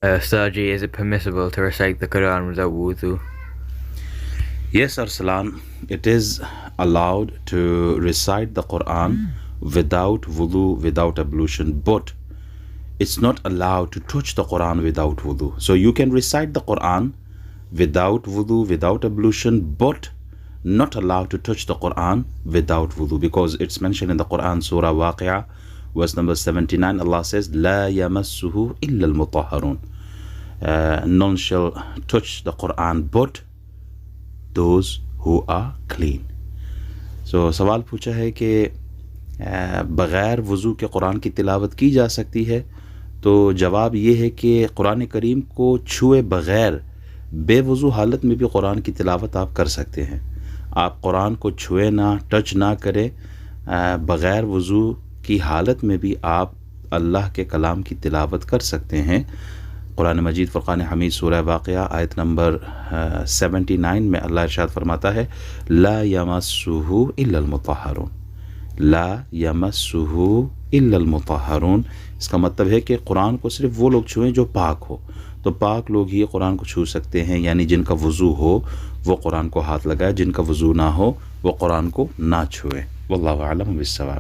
Saji, is it permissible to recite the Quran without wudu? Yes, Arslan, it is allowed to recite the Quran without wudu, without ablution, but it's not allowed to touch the Quran without wudu. So you can recite the Quran without wudu, without ablution, but not allowed to touch the Quran without wudu, because it's mentioned in the Quran, Surah Waqi'ah, verse number 79. Allah says, "La yamassuhu illa al-mutahharun." None shall touch the Quran but those who are clean. So सवाल पूछा है कि बग़ैर वज़ू के कुरान की तिलावत की जा सकती है। तो जवाब ये है कि कुरान करीम को छुए बग़ैर बेवज़ू हालत में भी कुरान की तिलावत आप कर सकते हैं। आप कुरान को छुए ना, टच ना करें, बग़ैर वज़ू की हालत में भी आप अल्लाह के कलाम की तिलावत कर सकते हैं। कुरान मजीद फ़ुरक़ान हमीद सूरह वाक़िया आयत नंबर 79 में अल्लाह इरशाद फरमाता है, ला यमस्सुहु इल्लल मुतहहरून, ला यमस्सुहु इल्लल मुतहहरून। इसका मतलब है कि कुरान को सिर्फ वो लोग छुएं जो पाक हो। तो पाक लोग ही कुरान को छू सकते हैं, यानी जिनका वज़ू हो वो कुरान को हाथ लगाए, जिनका वज़ू ना हो वो कुरान को ना छुए। वल्लाहु अअलम बिस्सवाब।